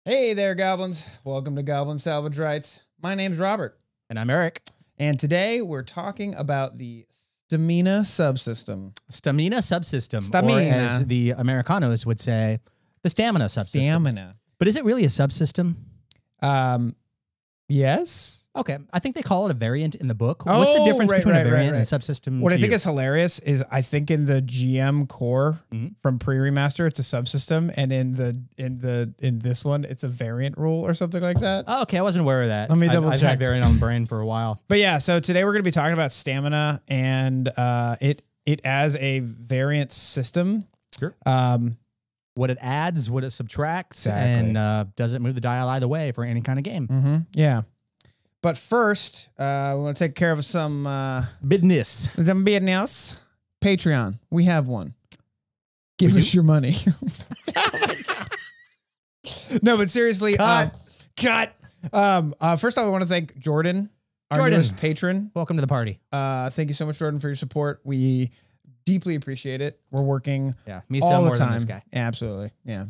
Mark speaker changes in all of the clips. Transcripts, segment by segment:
Speaker 1: Hey there, goblins. Welcome to Goblin Salvage Rights. My name's Robert.
Speaker 2: And I'm Eric.
Speaker 1: And today we're talking about the stamina subsystem.
Speaker 2: Stamina subsystem.
Speaker 1: Stamina.
Speaker 2: Or as the Americanos would say, the stamina subsystem.
Speaker 1: Stamina.
Speaker 2: But is it really a subsystem?
Speaker 1: Yes.
Speaker 2: Okay. I think they call it a variant in the book. What's the difference between a variant and a subsystem?
Speaker 1: What I think is hilarious is I think in the GM core from pre-remaster, it's a subsystem, and in this one, it's a variant rule or something like that.
Speaker 2: Oh, okay. I wasn't aware of that.
Speaker 1: Let me double check.
Speaker 2: I've had variant on the brain for a while.
Speaker 1: But yeah, so today we're going to be talking about stamina and it as a variant system.
Speaker 2: Sure. What it adds, what it subtracts,
Speaker 1: Exactly.
Speaker 2: and does it move the dial either way for any kind of game?
Speaker 1: Yeah. But first, we want to take care of some
Speaker 2: Business.
Speaker 1: Patreon. We have one. Give us your money. No, but seriously, cut. First off, I want to thank Jordan, our newest patron.
Speaker 2: Welcome to the party.
Speaker 1: Thank you so much, Jordan, for your support. We deeply appreciate it. We're working
Speaker 2: me
Speaker 1: all
Speaker 2: more
Speaker 1: the time.
Speaker 2: than this guy.
Speaker 1: Absolutely. Yeah.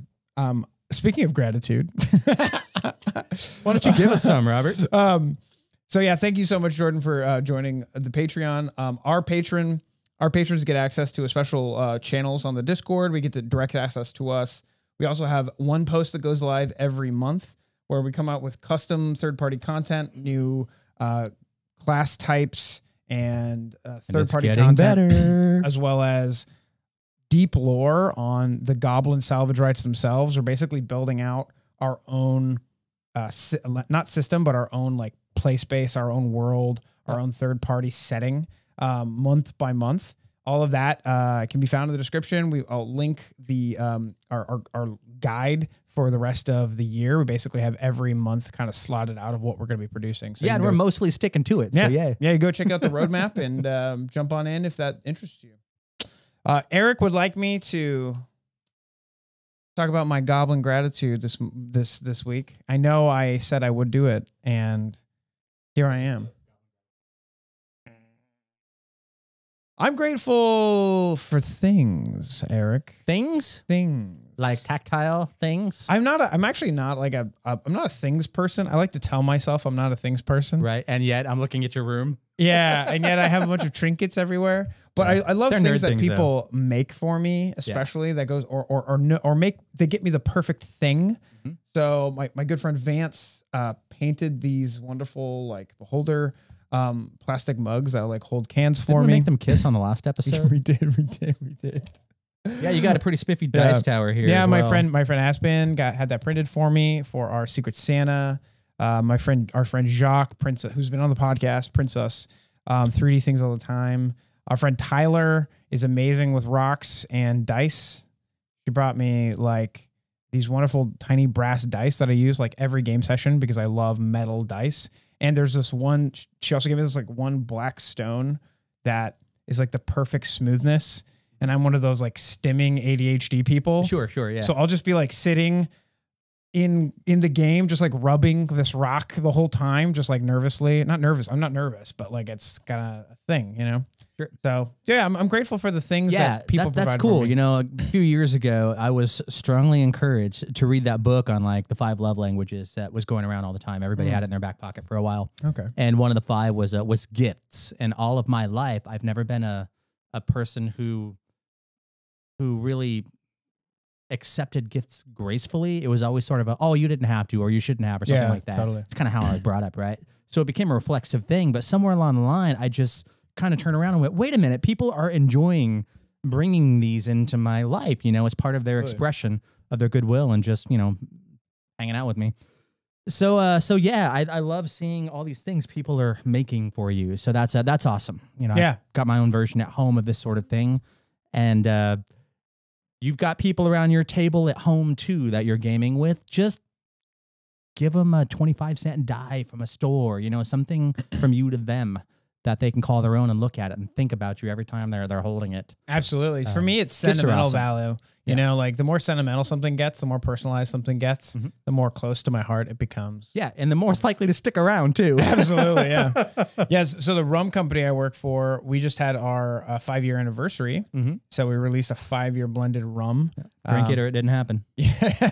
Speaker 1: Speaking of gratitude.
Speaker 2: Why don't you give us some, Robert?
Speaker 1: So yeah, thank you so much, Jordan, for joining the Patreon. Our patrons get access to a special channels on the Discord. We get the direct access to us. We also have one post that goes live every month where we come out with custom third-party content, new class types, and third-party content, as well as deep lore on the Goblin Salvage Rights themselves. We're basically building out our own, not system, but our own like play space, our own world, our own third-party setting, month by month. All of that can be found in the description. I'll link the our guide for the rest of the year. We basically have every month kind of slotted out of what we're going to be producing. So
Speaker 2: yeah, and we're mostly sticking to it.
Speaker 1: Yeah,
Speaker 2: so yeah.
Speaker 1: Yeah, go check out the roadmap and jump on in if that interests you. Eric would like me to talk about my goblin gratitude this week. I know I said I would do it, and here I am. I'm grateful for things, Eric.
Speaker 2: Things?
Speaker 1: Things.
Speaker 2: Like tactile things?
Speaker 1: I'm actually not like I'm not a things person. I like to tell myself I'm not a things person.
Speaker 2: Right. And yet I'm looking at your room.
Speaker 1: Yeah. And yet I have a bunch of trinkets everywhere. But I love things that people make for me, especially that goes or make, they get me the perfect thing. So my good friend Vance painted these wonderful like beholder plastic mugs that like hold cans for me.
Speaker 2: Make them kiss on the last episode.
Speaker 1: We did.
Speaker 2: Yeah, you got a pretty spiffy dice tower here.
Speaker 1: Yeah,
Speaker 2: as well.
Speaker 1: my friend Aspen had that printed for me for our Secret Santa. Our friend Jacques, who's been on the podcast, prints us 3D things all the time. Our friend Tyler is amazing with rocks and dice. She brought me like these wonderful tiny brass dice that I use like every game session because I love metal dice. And there's this one, she also gave me this like one black stone that is like the perfect smoothness. And I'm one of those like stimming ADHD people.
Speaker 2: Sure, yeah.
Speaker 1: So I'll just be like sitting in the game, just like rubbing this rock the whole time, just like nervously. Not nervous. I'm not nervous, but like it's kind of a thing, you know?
Speaker 2: Sure.
Speaker 1: So yeah, I'm grateful for the things that people provide.
Speaker 2: That's cool.
Speaker 1: For me.
Speaker 2: You know, a few years ago, I was strongly encouraged to read that book on like the 5 love languages that was going around all the time. Everybody had it in their back pocket for a while.
Speaker 1: Okay.
Speaker 2: And one of the 5 was gifts. And all of my life, I've never been a person who really accepted gifts gracefully. It was always sort of oh, you didn't have to, or you shouldn't have, or something like that.
Speaker 1: Totally.
Speaker 2: It's kind of how I was brought up, right? So it became a reflexive thing. But somewhere along the line, I just kind of turned around and went, wait a minute, people are enjoying bringing these into my life, you know, as part of their expression of their goodwill and just, you know, hanging out with me. So yeah, I love seeing all these things people are making for you. So that's awesome. You know,
Speaker 1: yeah.
Speaker 2: I've got my own version at home of this sort of thing. And, you've got people around your table at home too that you're gaming with. Just give them a 25-cent die from a store, you know, something from you to them that they can call their own and look at it and think about you every time they're holding it.
Speaker 1: Absolutely. For me, it's sentimental value. You know, like the more sentimental something gets, the more personalized something gets, the more close to my heart it becomes.
Speaker 2: Yeah, and the more it's likely to stick around too.
Speaker 1: Absolutely, yeah. Yes, so the rum company I work for, we just had our 5-year anniversary. So we released a 5-year blended rum.
Speaker 2: Drink it or it didn't happen.
Speaker 1: Yeah.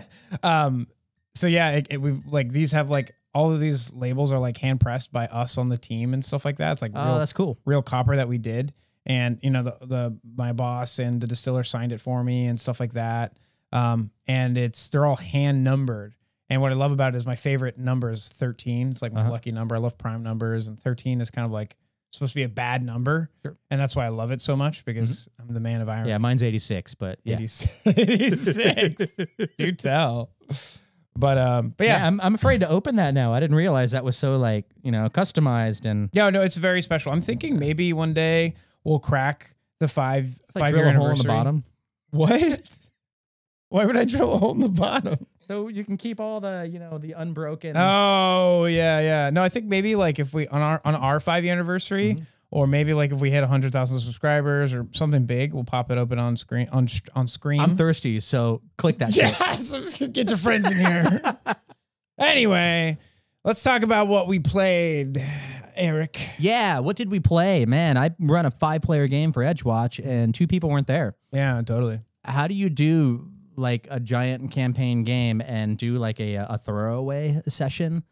Speaker 1: So yeah, we've like these have like all of these labels are like hand pressed by us on the team and stuff like that. It's like
Speaker 2: that's cool.
Speaker 1: Real copper that we did. And you know, my boss and the distiller signed it for me and stuff like that. And they're all hand numbered. And what I love about it is my favorite number is 13. It's like my lucky number. I love prime numbers, and 13 is kind of like supposed to be a bad number. Sure. And that's why I love it so much, because I'm the man of iron.
Speaker 2: Yeah, mine's 86, but yeah.
Speaker 1: 86. Do tell. But yeah,
Speaker 2: I'm afraid to open that now. I didn't realize that was so like, you know, customized and
Speaker 1: yeah, no, it's very special. I'm thinking maybe one day we'll crack the five-year anniversary.
Speaker 2: Hole in the bottom.
Speaker 1: What? Why would I drill a hole in the bottom?
Speaker 2: So you can keep all the, you know, the unbroken.
Speaker 1: Oh yeah. No, I think maybe like if we on our 5-year anniversary, or maybe like if we hit 100,000 subscribers or something big, we'll pop it open on screen on screen.
Speaker 2: I'm thirsty, so click that.
Speaker 1: Yes, get your friends in here. Anyway, let's talk about what we played, Eric.
Speaker 2: Yeah, what did we play? Man, I run a 5-player game for Edgewatch, and 2 people weren't there.
Speaker 1: Yeah, totally.
Speaker 2: How do you do like a giant campaign game and do like a throwaway session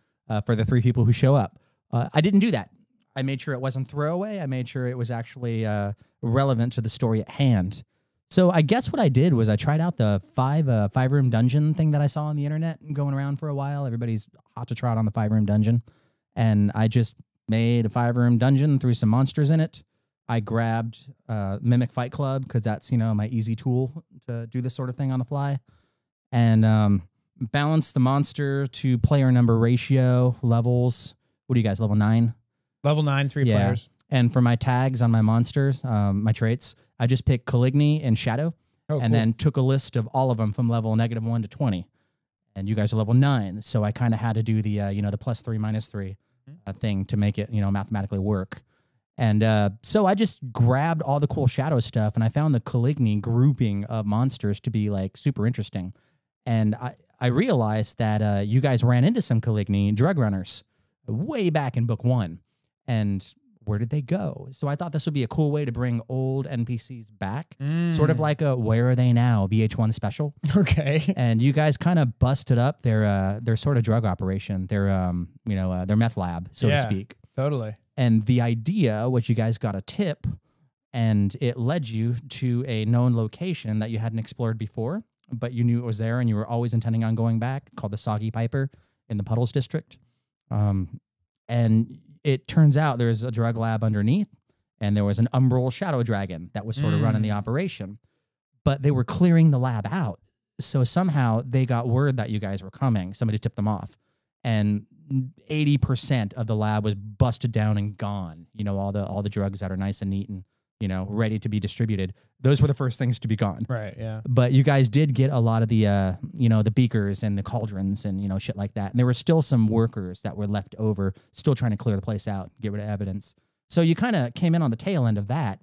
Speaker 2: for the 3 people who show up? I didn't do that. I made sure it wasn't throwaway. I made sure it was actually relevant to the story at hand. So I guess what I did was I tried out the 5-room dungeon thing that I saw on the internet going around for a while. Everybody's hot to trot on the 5-room dungeon. And I just made a 5-room dungeon, threw some monsters in it. I grabbed Mimic Fight Club because that's, you know, my easy tool to do this sort of thing on the fly. And balanced the monster to player number ratio levels. What are you guys, level 9?
Speaker 1: Level 9, 3 players.
Speaker 2: And for my tags on my monsters, my traits, I just picked Caligny and Shadow, and then took a list of all of them from level -1 to 20. And you guys are level 9, so I kind of had to do the you know, the +3 -3 thing to make it, you know, mathematically work. And so I just grabbed all the cool Shadow stuff, and I found the Caligny grouping of monsters to be like super interesting. And I realized that you guys ran into some Caligny drug runners way back in book 1. And where did they go? So I thought this would be a cool way to bring old NPCs back. Sort of like a Where Are They Now VH1 special.
Speaker 1: Okay.
Speaker 2: And you guys kind of busted up their sort of drug operation, their you know, their meth lab, so to speak.
Speaker 1: Totally.
Speaker 2: And the idea, which you guys got a tip, and it led you to a known location that you hadn't explored before, but you knew it was there and you were always intending on going back, called the Soggy Piper in the Puddles District. And it turns out there's a drug lab underneath, and there was an umbral shadow dragon that was sort of running the operation. But they were clearing the lab out. So somehow they got word that you guys were coming. Somebody tipped them off. And 80% of the lab was busted down and gone. You know, all the drugs that are nice and neat and, you know, ready to be distributed. Those were the first things to be gone.
Speaker 1: Right, yeah.
Speaker 2: But you guys did get a lot of the, you know, the beakers and the cauldrons and, you know, shit like that. And there were still some workers that were left over, still trying to clear the place out, get rid of evidence. So you kind of came in on the tail end of that.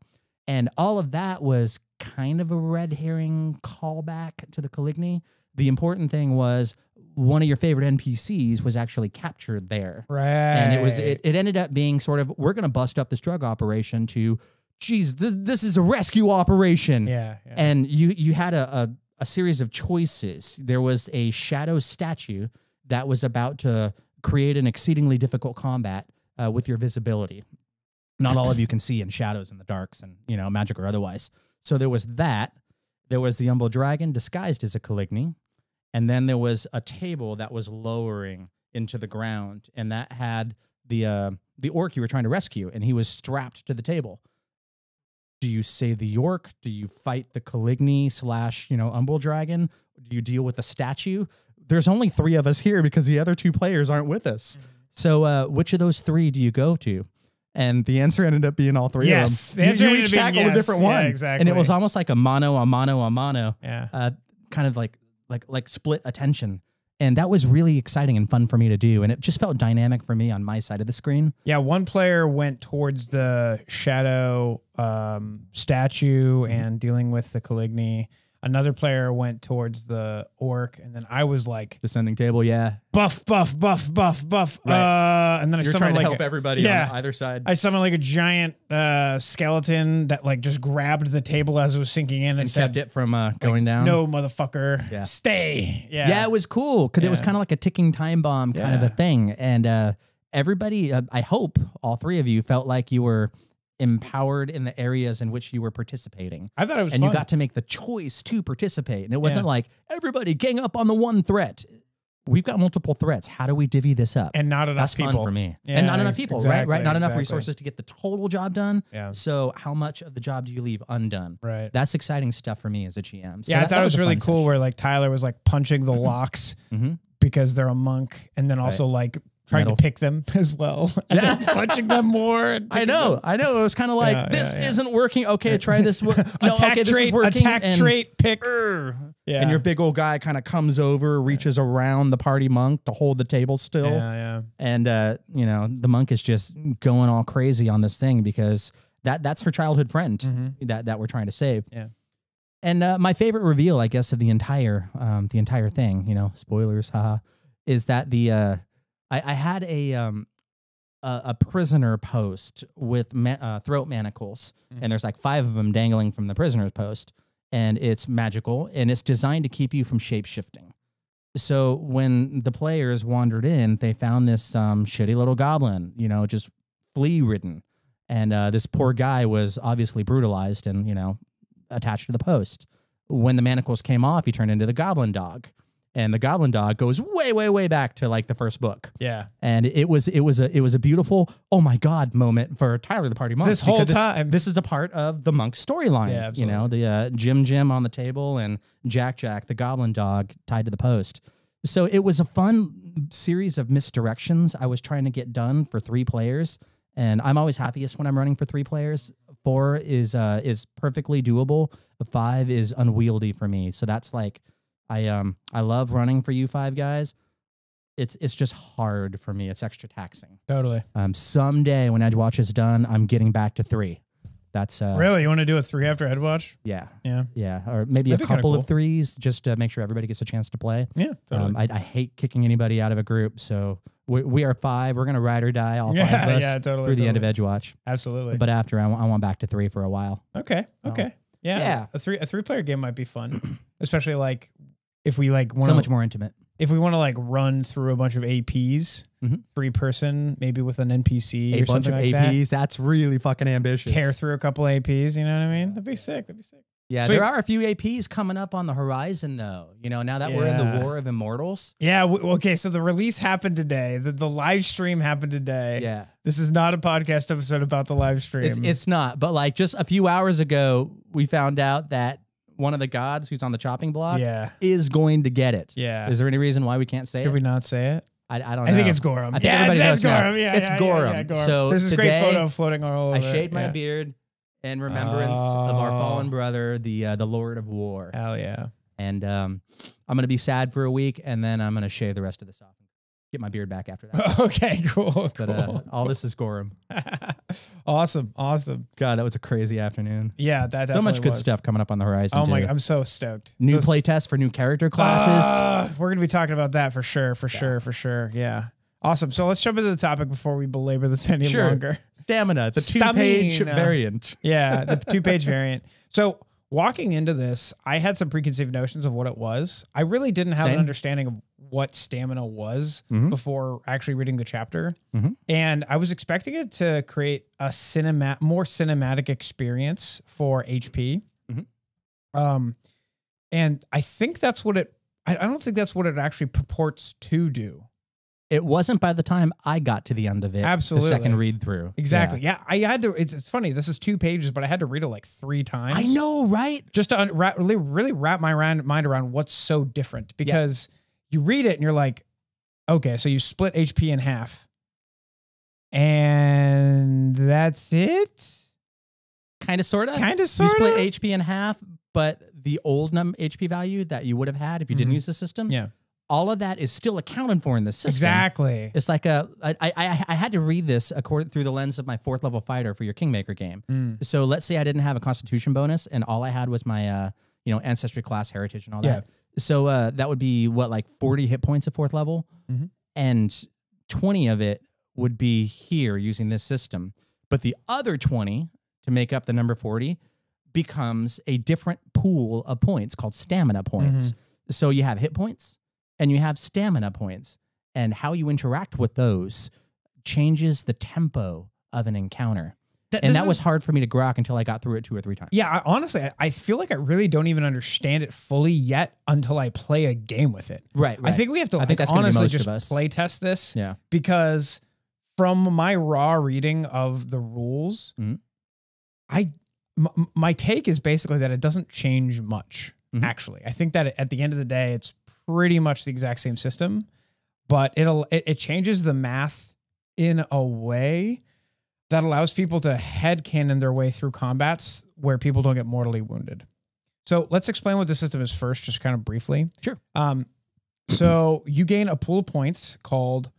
Speaker 2: And all of that was kind of a red herring callback to the Caligny. The important thing was one of your favorite NPCs was actually captured there.
Speaker 1: Right.
Speaker 2: And it ended up being sort of, we're going to bust up this drug operation to, geez, this is a rescue operation.
Speaker 1: Yeah.
Speaker 2: And you had a series of choices. There was a shadow statue that was about to create an exceedingly difficult combat with your visibility. Not all of you can see in shadows in the darks and, you know, magic or otherwise. So there was that. There was the Umbral Dragon disguised as a Caligny. And then there was a table that was lowering into the ground. And that had the orc you were trying to rescue. And he was strapped to the table. Do you save the orc? Do you fight the Caligny / you know, Umbral Dragon? Do you deal with the statue? There's only 3 of us here because the other 2 players aren't with us. So which of those 3 do you go to? And the answer ended up being all 3 of them. You each tackled a different one.
Speaker 1: Yeah, exactly.
Speaker 2: And it was almost like a mano a mano.
Speaker 1: Yeah.
Speaker 2: Kind of like split attention. And that was really exciting and fun for me to do. And it just felt dynamic for me on my side of the screen.
Speaker 1: Yeah, one player went towards the shadow statue and dealing with the Caligny. Another player went towards the orc, and then I was like
Speaker 2: descending table. Yeah,
Speaker 1: buff.
Speaker 2: Right.
Speaker 1: And then I
Speaker 2: You're
Speaker 1: summoned
Speaker 2: trying to
Speaker 1: like
Speaker 2: help everybody on either side.
Speaker 1: I summoned like a giant skeleton that like just grabbed the table as it was sinking in and
Speaker 2: kept it from going down.
Speaker 1: No, motherfucker, stay.
Speaker 2: Yeah, it was cool because it was kind of like a ticking time bomb kind of a thing, and everybody, I hope all three of you felt like you were empowered in the areas in which you were participating.
Speaker 1: I thought it was
Speaker 2: and
Speaker 1: fun.
Speaker 2: You got to make the choice to participate. And it wasn't like, everybody gang up on the one threat. We've got multiple threats. How do we divvy this up?
Speaker 1: And not enough people.
Speaker 2: That's fun for me.
Speaker 1: Yeah,
Speaker 2: and not enough people,
Speaker 1: exactly,
Speaker 2: right? Not enough resources to get the total job done.
Speaker 1: Yeah.
Speaker 2: So how much of the job do you leave undone?
Speaker 1: Right.
Speaker 2: That's exciting stuff for me as a GM. So
Speaker 1: yeah, I thought it was really cool
Speaker 2: session.
Speaker 1: where like Tyler was like punching the locks because they're a monk, and then also like trying to pick them as well. And then punching them more. And
Speaker 2: I know. It was kind of like, this isn't working. Okay, try this. No,
Speaker 1: attack
Speaker 2: this
Speaker 1: trait,
Speaker 2: is working.
Speaker 1: Attack trait, pick.
Speaker 2: And your big old guy kind of comes over, reaches around the party monk to hold the table still.
Speaker 1: Yeah.
Speaker 2: And, you know, the monk is just going all crazy on this thing because that's her childhood friend that we're trying to save.
Speaker 1: Yeah.
Speaker 2: And my favorite reveal, I guess, of the entire thing, you know, spoilers, haha, is that I had a prisoner post with throat manacles, and there's like 5 of them dangling from the prisoner's post, and it's magical, and it's designed to keep you from shape-shifting. So when the players wandered in, they found this shitty little goblin, you know, just flea-ridden, and this poor guy was obviously brutalized and, you know, attached to the post. When the manacles came off, he turned into the goblin dog. And the goblin dog goes way, way, way back to like the first book.
Speaker 1: Yeah.
Speaker 2: And it was a beautiful, oh my God moment for Tyler, the party monk.
Speaker 1: This whole time.
Speaker 2: This is a part of the monk storyline.
Speaker 1: Yeah, absolutely.
Speaker 2: You know, the Jim on the table and Jack, the goblin dog tied to the post. So it was a fun series of misdirections I was trying to get done for 3 players. And I'm always happiest when I'm running for 3 players. 4 is perfectly doable. 5 is unwieldy for me. So that's like, I love running for you 5 guys. It's just hard for me. It's extra taxing.
Speaker 1: Totally.
Speaker 2: Someday when Edgewatch is done, I'm getting back to 3. That's
Speaker 1: really, you want to do a 3 after Edgewatch?
Speaker 2: Yeah.
Speaker 1: Yeah.
Speaker 2: Or maybe
Speaker 1: That'd
Speaker 2: a couple
Speaker 1: cool.
Speaker 2: of 3s just to make sure everybody gets a chance to play.
Speaker 1: Yeah. Totally.
Speaker 2: I hate kicking anybody out of a group, so we are 5. We're gonna ride or die all 5 of us
Speaker 1: totally,
Speaker 2: through the end of Edgewatch.
Speaker 1: Absolutely.
Speaker 2: But after I want back to 3 for a while.
Speaker 1: Okay. Yeah. A 3-player game might be fun, especially like if we like
Speaker 2: so much more intimate.
Speaker 1: If we want to like run through a bunch of APs, 3-person, maybe with an NPC or something like that.
Speaker 2: A bunch of APs, that's really fucking ambitious.
Speaker 1: Tear through a couple APs, you know what I mean? That'd be sick.
Speaker 2: Yeah, there are a few APs coming up on the horizon, though. You know, now that we're in the War of Immortals.
Speaker 1: Yeah, okay, so the release happened today. The live stream happened today.
Speaker 2: Yeah.
Speaker 1: This is not a podcast episode about the live stream.
Speaker 2: It's not, but like just a few hours ago, we found out that one of the gods who's on the chopping block is going to get it.
Speaker 1: Yeah.
Speaker 2: Is there any reason why we can't say it?
Speaker 1: Did we not say it?
Speaker 2: I don't know.
Speaker 1: I think it's Gorum.
Speaker 2: I think everybody knows
Speaker 1: Gorum. Yeah,
Speaker 2: it's Gorum.
Speaker 1: Yeah, Gorum.
Speaker 2: So
Speaker 1: there's this
Speaker 2: today,
Speaker 1: great photo floating all over.
Speaker 2: I shaved my beard in remembrance of our fallen brother, the Lord of War.
Speaker 1: Hell yeah.
Speaker 2: And I'm going to be sad for a week, and then I'm going to shave the rest of this off and get my beard back after that.
Speaker 1: Okay, cool.
Speaker 2: But all this is Gorum.
Speaker 1: Awesome.
Speaker 2: God, that was a crazy afternoon.
Speaker 1: Yeah, that definitely
Speaker 2: so much good
Speaker 1: was.
Speaker 2: stuff coming up on the horizon.
Speaker 1: Oh my, I'm so stoked.
Speaker 2: New playtest for new character classes.
Speaker 1: We're going to be talking about that for sure. Yeah. Awesome. So let's jump into the topic before we belabor this any longer.
Speaker 2: Stamina, the 2-page variant.
Speaker 1: Yeah, the 2-page variant. So walking into this, I had some preconceived notions of what it was. I really didn't have an understanding of what stamina was before actually reading the chapter. And I was expecting it to create a more cinematic experience for HP. And I think that's what I don't think that's what it actually purports to do.
Speaker 2: It wasn't by the time I got to the end of it.
Speaker 1: Absolutely.
Speaker 2: The second read through.
Speaker 1: Exactly. Yeah. I had to, it's funny. This is 2 pages, but I had to read it like 3 times.
Speaker 2: I know, right?
Speaker 1: Just to really wrap my mind around what's so different, because you read it and you're like, okay, so you split HP in half and that's it.
Speaker 2: Kind of, sort of.
Speaker 1: You
Speaker 2: split HP in half, but the old HP value that you would have had if you didn't use the system.
Speaker 1: Yeah.
Speaker 2: All of that is still accounted for in the system.
Speaker 1: Exactly.
Speaker 2: It's like I had to read this through the lens of my 4th level fighter for your Kingmaker game. So let's say I didn't have a Constitution bonus and all I had was my ancestry, class, heritage, and all that. So that would be what, like 40 hit points at 4th level, and 20 of it would be here using this system. But the other 20 to make up the number 40 becomes a different pool of points called stamina points. So you have hit points and you have stamina points, and how you interact with those changes the tempo of an encounter. That was hard for me to grok until I got through it 2 or 3 times.
Speaker 1: Yeah, honestly, I feel like I really don't even understand it fully yet until I play a game with it.
Speaker 2: Right.
Speaker 1: I think we have to honestly just play test this. Yeah. Because from my raw reading of the rules, my take is basically that it doesn't change much, actually. I think that at the end of the day, it's pretty much the exact same system, but it changes the math in a way that allows people to headcanon their way through combats where people don't get mortally wounded. So let's explain what the system is first, just kind of briefly.
Speaker 2: Sure.
Speaker 1: So you gain a pool of points called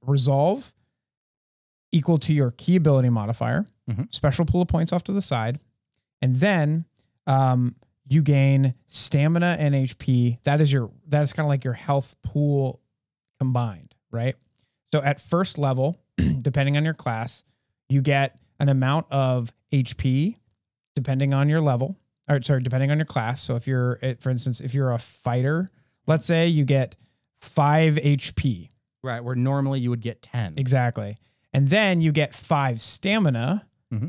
Speaker 1: Resolve, equal to your key ability modifier, special pool of points off to the side, and then you gain stamina and HP. That is kind of like your health pool combined, right? So at first level, depending on your class, you get an amount of HP depending on your level, depending on your class. So if you're, for instance, if you're a fighter, let's say you get 5 HP.
Speaker 2: Right, where normally you would get 10.
Speaker 1: Exactly. And then you get 5 stamina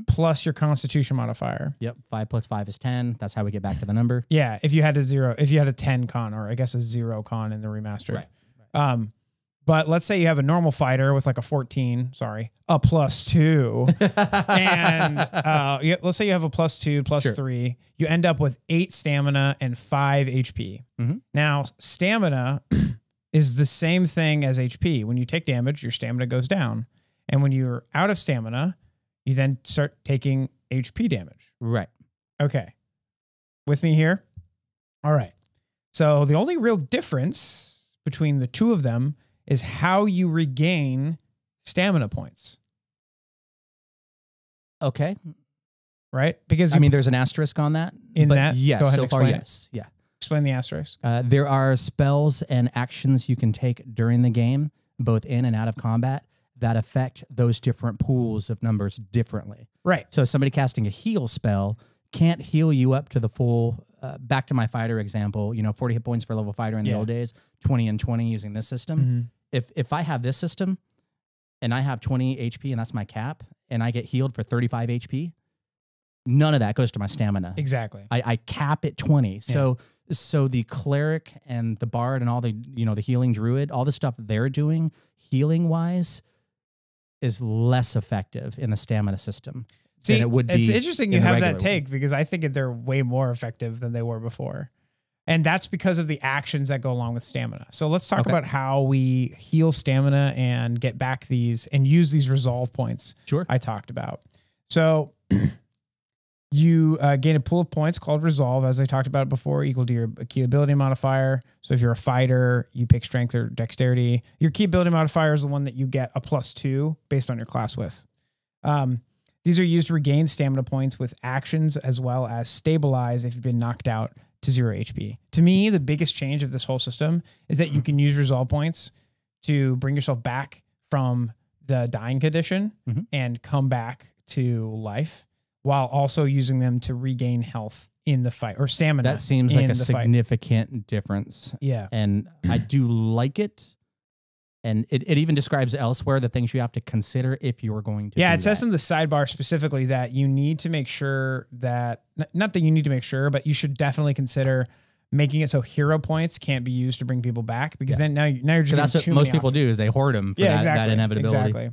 Speaker 1: plus your constitution modifier.
Speaker 2: Yep, 5 plus 5 is 10. That's how we get back to the number.
Speaker 1: Yeah, if you had a 10 con, or I guess a 0 con in the remastered. Right. But let's say you have a normal fighter with like a 14, a +2. And let's say you have a +2, +3. You end up with 8 stamina and 5 HP. Now, stamina is the same thing as HP. When you take damage, your stamina goes down. And when you're out of stamina, you then start taking HP damage.
Speaker 2: Right.
Speaker 1: Okay. With me here? All right. So the only real difference between the two of them is how you regain stamina points.
Speaker 2: Okay.
Speaker 1: Right? Because
Speaker 2: there's an asterisk on that. Yes,
Speaker 1: go ahead,
Speaker 2: so far, yes. Yeah.
Speaker 1: Explain the asterisk.
Speaker 2: There are spells and actions you can take during the game, both in and out of combat, that affect those different pools of numbers differently.
Speaker 1: Right.
Speaker 2: So somebody casting a heal spell can't heal you up to the full, back to my fighter example, 40 hit points for a level fighter in the old days, 20 and 20 using this system. If I have this system and I have 20 HP and that's my cap, and I get healed for 35 HP, none of that goes to my stamina.
Speaker 1: Exactly.
Speaker 2: I cap at 20. So the cleric and the bard and all the, the healing druid, all the stuff they're doing healing wise is less effective in the stamina system.
Speaker 1: See,
Speaker 2: it would be.
Speaker 1: It's interesting you have that take, because I think they're way more effective than they were before. And that's because of the actions that go along with stamina. So let's talk about how we heal stamina and get back these and use these resolve points I talked about. So you gain a pool of points called resolve, as I talked about before, equal to your key ability modifier. So if you're a fighter, you pick strength or dexterity. Your key ability modifier is the one that you get a +2 based on your class with. These are used to regain stamina points with actions, as well as stabilize if you've been knocked out to 0 HP. To me, the biggest change of this whole system is that you can use resolve points to bring yourself back from the dying condition and come back to life, while also using them to regain health in the fight, or stamina.
Speaker 2: That seems like a significant difference.
Speaker 1: Yeah.
Speaker 2: And I do like it. And it even describes elsewhere the things you have to consider if you're going to.
Speaker 1: Yeah, it says in the sidebar specifically that you need to make sure that, not that you need to make sure, but you should definitely consider making it so hero points can't be used to bring people back, because then now you're just
Speaker 2: that's what most people do, is they hoard them for that inevitability.
Speaker 1: Exactly.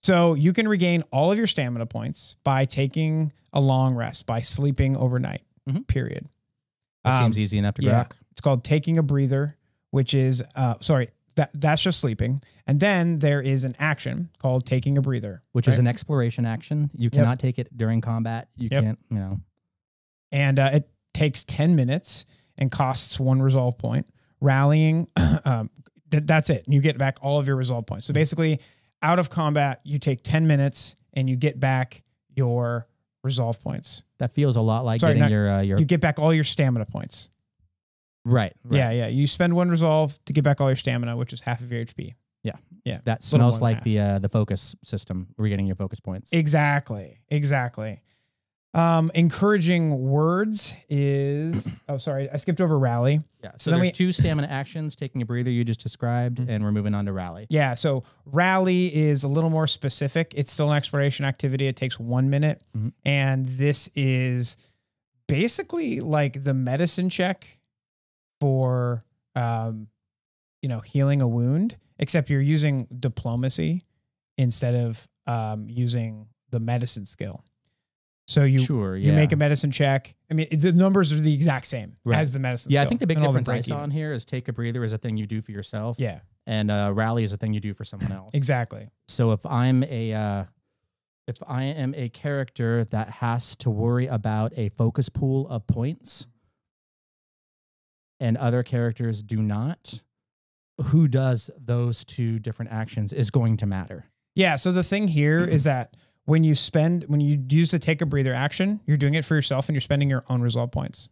Speaker 1: So you can regain all of your stamina points by taking a long rest, by sleeping overnight, period.
Speaker 2: That seems easy enough to grok.
Speaker 1: It's called taking a breather, which is, that's just sleeping. And then there is an action called taking a breather,
Speaker 2: which is an exploration action. You cannot take it during combat. You can't,
Speaker 1: And it takes 10 minutes and costs 1 resolve point. Rallying, that's it. You get back all of your resolve points. So basically, out of combat, you take 10 minutes and you get back your resolve points.
Speaker 2: That feels a lot like
Speaker 1: Sorry,
Speaker 2: getting
Speaker 1: you get back all your stamina points.
Speaker 2: Right.
Speaker 1: Yeah. You spend 1 resolve to get back all your stamina, which is half of your HP.
Speaker 2: Yeah.
Speaker 1: Yeah.
Speaker 2: That smells like the focus system. We're getting your focus points.
Speaker 1: Exactly. Encouraging words is sorry, I skipped over rally.
Speaker 2: Yeah. So there's 2 stamina actions, taking a breather you just described, and we're moving on to rally.
Speaker 1: Yeah. So rally is a little more specific. It's still an exploration activity. It takes 1 minute. And this is basically like the medicine check for healing a wound, except you're using diplomacy instead of using the medicine skill. So you make a medicine check. I mean, the numbers are the exact same as the medicine skill.
Speaker 2: I think the big difference I saw in here is take a breather is a thing you do for yourself.
Speaker 1: Yeah.
Speaker 2: And rally is a thing you do for someone else.
Speaker 1: Exactly.
Speaker 2: So if I am a character that has to worry about a focus pool of points and other characters do not, who does those 2 different actions is going to matter.
Speaker 1: Yeah. So the thing here is that when you use the take a breather action, you're doing it for yourself and you're spending your own resolve points.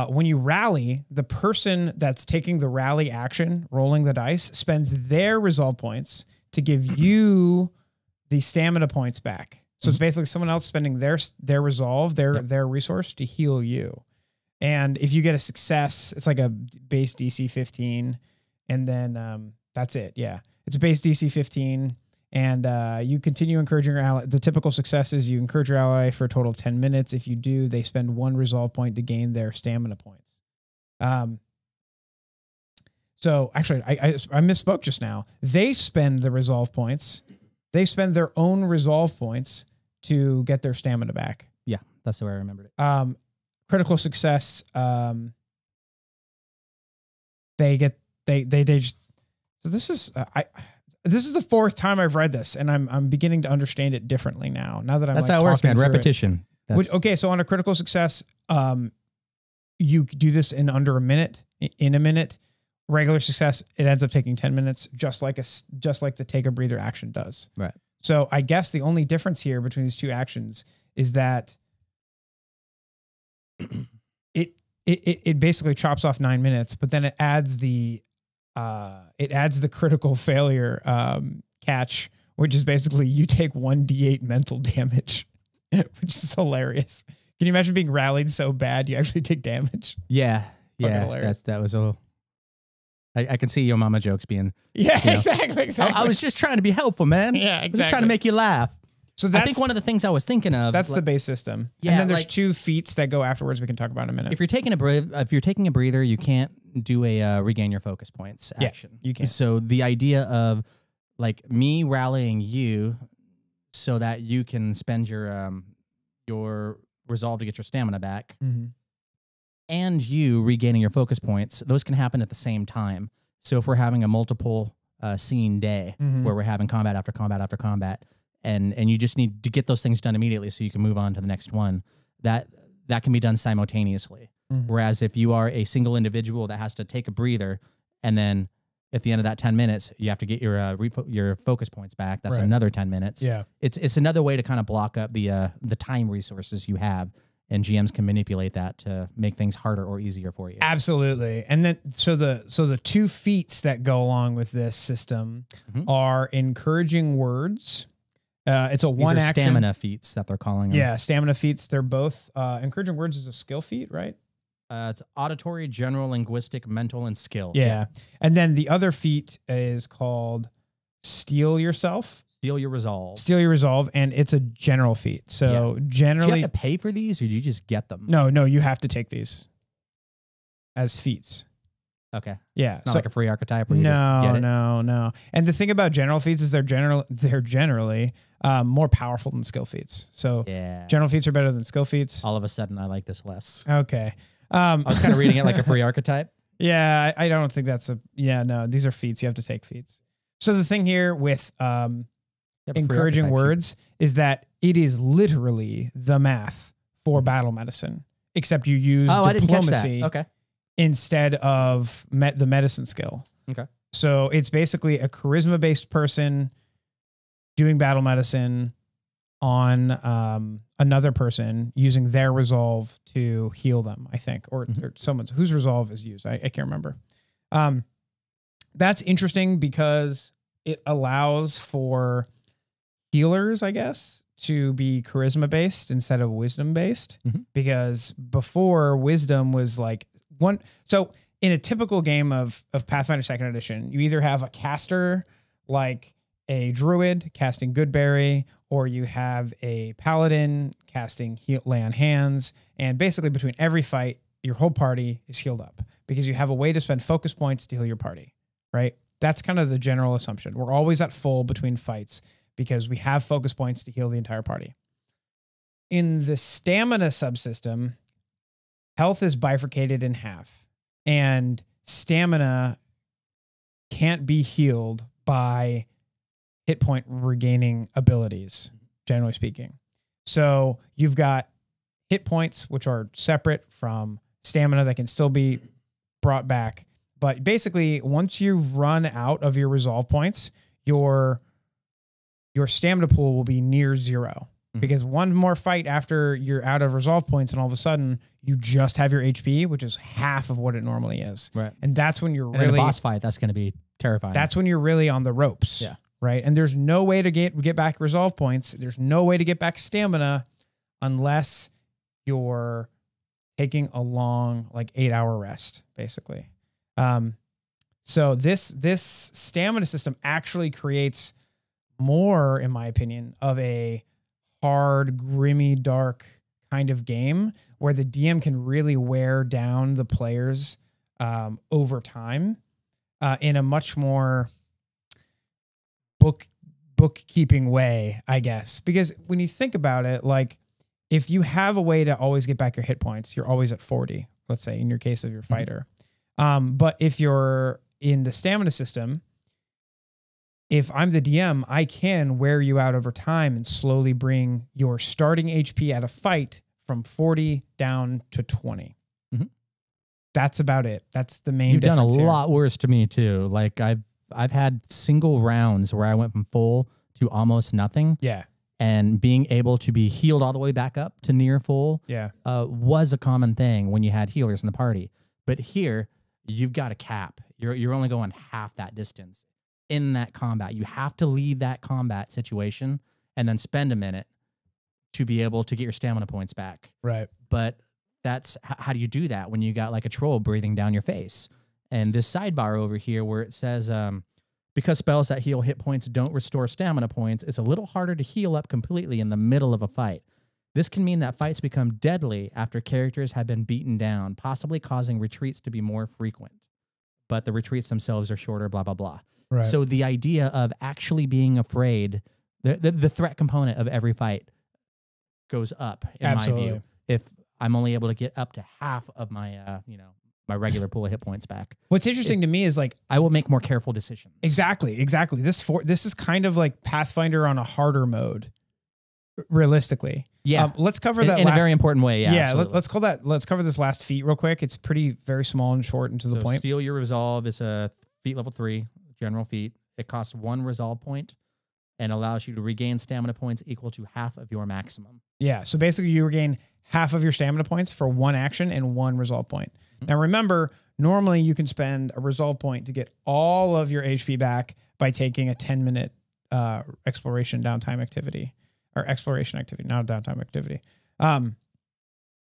Speaker 1: When you rally, the person that's taking the rally action, rolling the dice, spends their resolve points to give you the stamina points back. So it's basically someone else spending their resolve, their resource to heal you. And if you get a success, it's like a base DC 15. And then that's it. Yeah. It's a base DC 15. And you continue encouraging your ally. The typical success is you encourage your ally for a total of 10 minutes. If you do, they spend 1 resolve point to gain their stamina points. So actually, I misspoke just now. They spend the resolve points. They spend their own resolve points to get their stamina back.
Speaker 2: Yeah, that's the way I remembered it.
Speaker 1: Critical success. So this is this is the 4th time I've read this, and I'm beginning to understand it differently now. Now that I'm
Speaker 2: that's how it works, man. Repetition.
Speaker 1: Okay, so on a critical success, you do this in under a minute. In a minute, regular success, it ends up taking 10 minutes, just like the take a breather action does.
Speaker 2: Right.
Speaker 1: So I guess the only difference here between these 2 actions is that it basically chops off 9 minutes, but then it adds the critical failure catch, which is basically you take 1d8 mental damage, which is hilarious. Can you imagine being rallied so bad you actually take damage?
Speaker 2: Yeah. That was a little. I can see your mama jokes being.
Speaker 1: Yeah, exactly.
Speaker 2: I was just trying to be helpful, man.
Speaker 1: Yeah, exactly.
Speaker 2: I was just trying to make you laugh.
Speaker 1: So
Speaker 2: I think one of the things I was thinking of.
Speaker 1: That's the base system. Yeah, and then there's 2 feats that go afterwards. We can talk about in a minute.
Speaker 2: If you're taking a breather, you can't do a regain your focus points action.
Speaker 1: You can't.
Speaker 2: So the idea of like me rallying you so that you can spend your resolve to get your stamina back, and you regaining your focus points, those can happen at the same time. So if we're having a multiple scene day where we're having combat after combat after combat, and you just need to get those things done immediately so you can move on to the next one, that can be done simultaneously. Whereas if you are a single individual that has to take a breather, and then at the end of that 10 minutes, you have to get your focus points back. That's another 10 minutes.
Speaker 1: Yeah.
Speaker 2: It's another way to kind of block up the time resources you have, and GMs can manipulate that to make things harder or easier for you.
Speaker 1: Absolutely. And then so the 2 feats that go along with this system are encouraging words. It's a one action
Speaker 2: stamina feats that they're calling them.
Speaker 1: Yeah, stamina feats. They're both encouraging words is a skill feat, right?
Speaker 2: It's auditory, general, linguistic, mental, and skill.
Speaker 1: Yeah. And then the other feat is called Steal Yourself.
Speaker 2: Steal Your Resolve.
Speaker 1: Steal Your Resolve, and it's a general feat. So generally...
Speaker 2: Do you have to pay for these, or do you just get them?
Speaker 1: No, you have to take these as feats.
Speaker 2: Okay.
Speaker 1: Yeah.
Speaker 2: It's not like a free archetype where you just get it.
Speaker 1: No. And the thing about general feats is they're generally more powerful than skill feats. So general feats are better than skill feats.
Speaker 2: All of a sudden, I like this less.
Speaker 1: Okay.
Speaker 2: I was kind of reading it like a free archetype.
Speaker 1: Yeah, I don't think that's a... Yeah, no, these are feats. You have to take feats. So the thing here with encouraging words is that it is literally the math for battle medicine, except you use diplomacy.
Speaker 2: I didn't catch that. Okay.
Speaker 1: Instead of the medicine skill.
Speaker 2: Okay.
Speaker 1: So it's basically a charisma-based person doing battle medicine on another person using their resolve to heal them, I think, or someone's whose resolve is used. I can't remember. That's interesting because it allows for healers, I guess, to be charisma based instead of wisdom based, because before wisdom was like one. So in a typical game of Pathfinder 2nd Edition, you either have a caster like a druid casting Goodberry, or you have a paladin casting Lay on Hands. And basically between every fight, your whole party is healed up because you have a way to spend focus points to heal your party, right? That's kind of the general assumption. We're always at full between fights because we have focus points to heal the entire party. In the stamina subsystem, health is bifurcated in half, and stamina can't be healed by hit point regaining abilities, generally speaking. So you've got hit points, which are separate from stamina that can still be brought back. But basically, once you've run out of your resolve points, your stamina pool will be near zero. Because one more fight after you're out of resolve points, and all of a sudden you just have your HP, which is half of what it normally is. Right. And that's when you're really
Speaker 2: in a boss fight. That's going to be terrifying.
Speaker 1: That's when you're really on the ropes.
Speaker 2: Yeah.
Speaker 1: Right. And there's no way to get back resolve points. There's no way to get back stamina unless you're taking a long, like 8-hour rest, basically. So this stamina system actually creates more, in my opinion, of a hard, grimy, dark kind of game where the DM can really wear down the players over time in a much more bookkeeping way, I guess. Because when you think about it, like if you have a way to always get back your hit points, you're always at 40, let's say, in your case of your fighter. But if you're in the stamina system, if I'm the DM, I can wear you out over time and slowly bring your starting HP at a fight from 40 down to 20. That's about it. That's the main difference.
Speaker 2: You've done a
Speaker 1: here.
Speaker 2: lot worse to me too. Like I've had single rounds where I went from full to almost nothing.
Speaker 1: Yeah.
Speaker 2: And being able to be healed all the way back up to near full was a common thing when you had healers in the party. But here, you've got a cap. You're only going half that distance in that combat. You have to leave that combat situation and then spend a minute to be able to get your stamina points back.
Speaker 1: Right.
Speaker 2: But that's how do you do that when you got like a troll breathing down your face? And this sidebar over here where it says, because spells that heal hit points don't restore stamina points, it's a little harder to heal up completely in the middle of a fight. This can mean that fights become deadly after characters have been beaten down, possibly causing retreats to be more frequent. But the retreats themselves are shorter, blah, blah, blah. Right. So the idea of actually being afraid, the threat component of every fight goes up, in my view, if I'm only able to get up to half of my, my regular pool of hit points back.
Speaker 1: What's interesting to me is like
Speaker 2: I will make more careful decisions.
Speaker 1: Exactly. This is kind of like Pathfinder on a harder mode, realistically.
Speaker 2: Yeah.
Speaker 1: Let's cover that
Speaker 2: in a very important way. Yeah.
Speaker 1: Let's cover this last feat real quick. It's very small and short and to the point.
Speaker 2: Steal your resolve is a feat level 3 general feat. It costs 1 resolve point and allows you to regain stamina points equal to half of your maximum.
Speaker 1: Yeah. So basically you regain half of your stamina points for 1 action and 1 resolve point. Now remember, normally you can spend a resolve point to get all of your HP back by taking a 10-minute exploration downtime activity. Or exploration activity, not a downtime activity.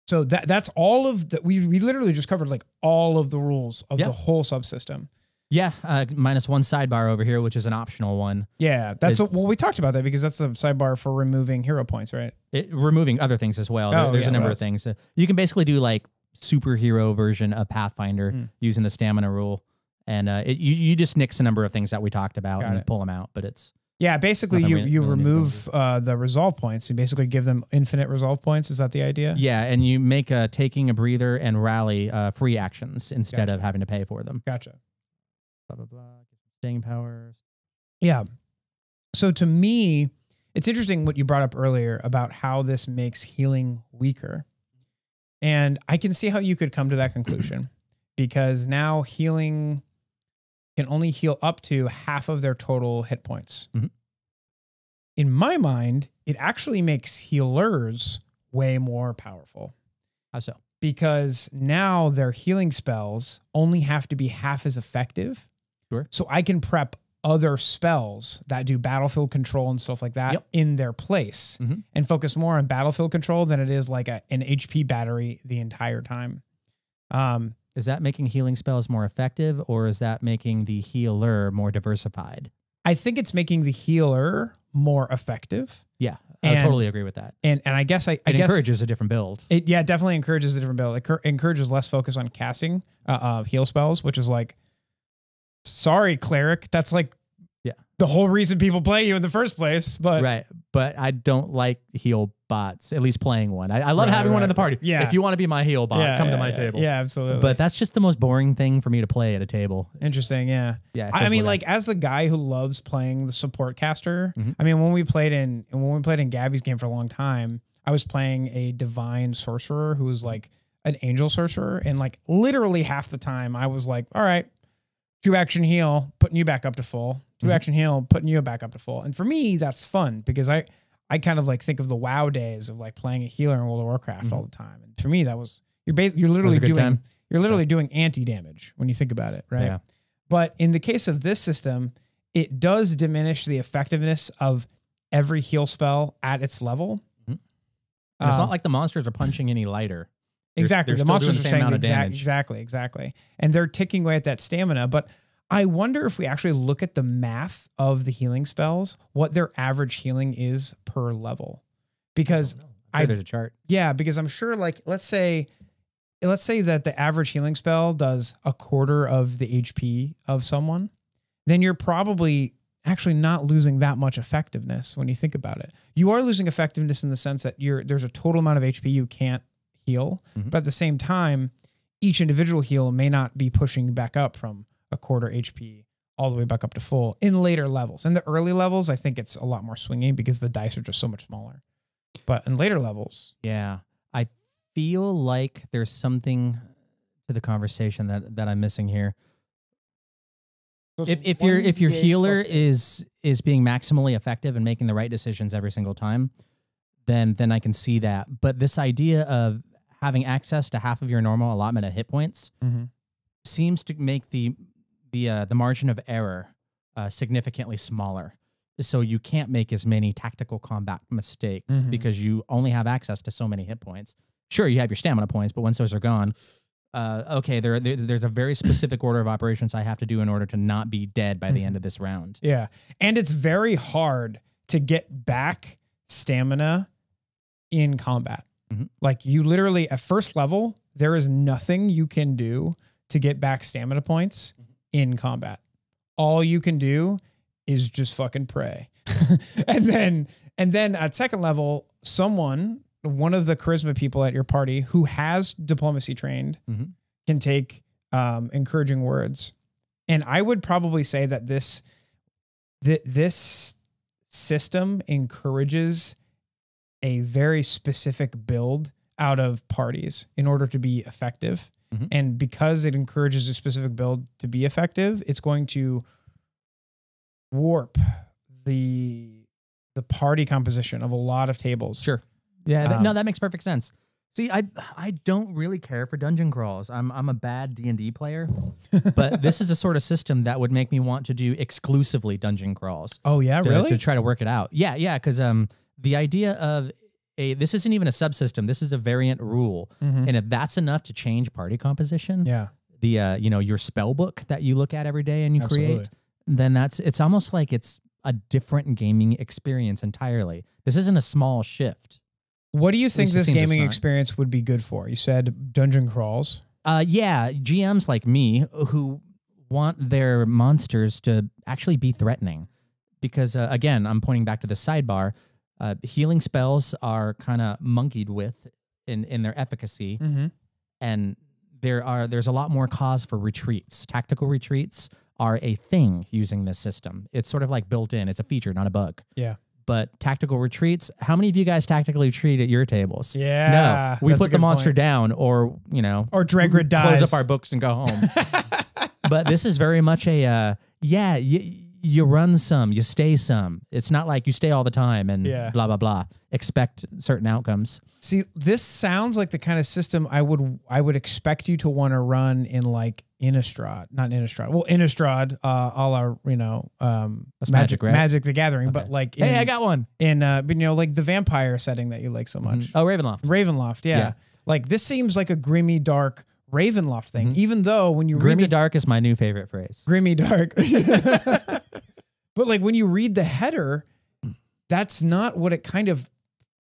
Speaker 1: So that's all of the, we literally just covered like all of the rules of the whole subsystem.
Speaker 2: Yeah, minus 1 sidebar over here, which is an optional one.
Speaker 1: Yeah, well, we talked about that because that's the sidebar for removing hero points, right?
Speaker 2: Removing other things as well. There's a number of things. You can basically do like superhero version of Pathfinder using the stamina rule. And you just nix a number of things that we talked about and pull them out, but it's...
Speaker 1: Yeah, basically you remove the resolve points. You basically give them infinite resolve points. Is that the idea?
Speaker 2: Yeah, and you make taking a breather and rally free actions instead of having to pay for them.
Speaker 1: Gotcha.
Speaker 2: Blah, blah, blah. Staying power.
Speaker 1: Yeah. So to me, it's interesting what you brought up earlier about how this makes healing weaker. And I can see how you could come to that conclusion because now healing can only heal up to half of their total hit points. in my mind, it actually makes healers way more powerful.
Speaker 2: How so?
Speaker 1: Because now their healing spells only have to be half as effective.
Speaker 2: Sure.
Speaker 1: So I can prep other spells that do battlefield control and stuff like that in their place and focus more on battlefield control than it is like an HP battery the entire time.
Speaker 2: Is that making healing spells more effective, or is that making the healer more diversified?
Speaker 1: I think it's making the healer more effective.
Speaker 2: Yeah, I totally agree with that.
Speaker 1: And I guess I
Speaker 2: guess encourages a different build.
Speaker 1: It definitely encourages a different build. It encourages less focus on casting heal spells, which is like, sorry, cleric. That's like the whole reason people play you in the first place. But
Speaker 2: right. But I don't like heal bots, at least playing one. I love having one in the party.
Speaker 1: Yeah.
Speaker 2: If you want to be my heal bot, come to my table.
Speaker 1: Yeah, absolutely.
Speaker 2: But that's just the most boring thing for me to play at a table.
Speaker 1: Interesting. Yeah.
Speaker 2: Yeah.
Speaker 1: I mean, like, as the guy who loves playing the support caster, I mean, when we played in Gabby's game for a long time, I was playing a divine sorcerer who was like an angel sorcerer. And like literally half the time I was like, all right, 2-action heal, putting you back up to full. 2-action heal, putting you back up to full. And for me, that's fun because I kind of like think of the WoW days of like playing a healer in World of Warcraft all the time. And for me, that was you're literally doing anti-damage when you think about it, right?
Speaker 2: Yeah.
Speaker 1: But in the case of this system, it does diminish the effectiveness of every heal spell at its level.
Speaker 2: And it's not like the monsters are punching any lighter.
Speaker 1: Exactly.
Speaker 2: They're
Speaker 1: the monsters are
Speaker 2: the
Speaker 1: saying
Speaker 2: amount of damage.
Speaker 1: Exactly. And they're ticking away at that stamina. But I wonder if we actually look at the math of the healing spells, what their average healing is per level. Because
Speaker 2: there's a chart.
Speaker 1: Yeah, because I'm sure like let's say that the average healing spell does a quarter of the HP of someone, then you're probably actually not losing that much effectiveness when you think about it. You are losing effectiveness in the sense that there's a total amount of HP you can't heal, but at the same time, each individual heal may not be pushing back up from a quarter HP all the way back up to full in later levels. In the early levels, I think it's a lot more swingy because the dice are just so much smaller. But in later levels,
Speaker 2: yeah, I feel like there's something to the conversation that I'm missing here. So if your healer is being maximally effective and making the right decisions every single time, then I can see that. But this idea of having access to half of your normal allotment of hit points seems to make the margin of error significantly smaller. So you can't make as many tactical combat mistakes because you only have access to so many hit points. Sure, you have your stamina points, but once those are gone, okay, there's a very specific order of operations I have to do in order to not be dead by the end of this round.
Speaker 1: Yeah, and it's very hard to get back stamina in combat. Like you literally at first level, there is nothing you can do to get back stamina points in combat. All you can do is just fucking pray. and then at second level, one of the charisma people at your party who has diplomacy trained can take encouraging words. And I would probably say that this system encourages a very specific build out of parties in order to be effective. And because it encourages a specific build to be effective, it's going to warp the party composition of a lot of tables.
Speaker 2: Sure. Yeah. No, that makes perfect sense. See, I don't really care for dungeon crawls. I'm a bad D&D player, but this is a sort of system that would make me want to do exclusively dungeon crawls.
Speaker 1: Oh yeah, really?
Speaker 2: To try to work it out. Yeah, because the idea of this isn't even a subsystem. This is a variant rule, and if that's enough to change party composition, your spell book that you look at every day and you create, then it's almost like it's a different gaming experience entirely. This isn't a small shift.
Speaker 1: What do you think this gaming experience would be good for? You said dungeon crawls.
Speaker 2: Yeah, GMs like me who want their monsters to actually be threatening. Because, again, I'm pointing back to the sidebar. Healing spells are kind of monkeyed with in their efficacy. And there's a lot more cause for retreats. Tactical retreats are a thing using this system. It's sort of like built in. It's a feature, not a bug.
Speaker 1: Yeah.
Speaker 2: But tactical retreats, how many of you guys tactically retreat at your tables?
Speaker 1: Yeah.
Speaker 2: No, we put the monster down or
Speaker 1: Dregrid dies.
Speaker 2: Close up our books and go home. But this is very much a, you run some, you stay some. It's not like you stay all the time and blah, blah, blah. Expect certain outcomes.
Speaker 1: See, this sounds like the kind of system I would expect you to want to run in like Innistrad, not Innistrad. Well, Innistrad, all our,
Speaker 2: that's Magic, right?
Speaker 1: Magic the Gathering, but like,
Speaker 2: hey, I got one.
Speaker 1: But like the vampire setting that you like so much.
Speaker 2: Oh, Ravenloft.
Speaker 1: Ravenloft, yeah. Like this seems like a grimy, dark Ravenloft thing, even though when you
Speaker 2: read dark is my new favorite phrase.
Speaker 1: Grimy dark. But like when you read the header, that's not what it kind of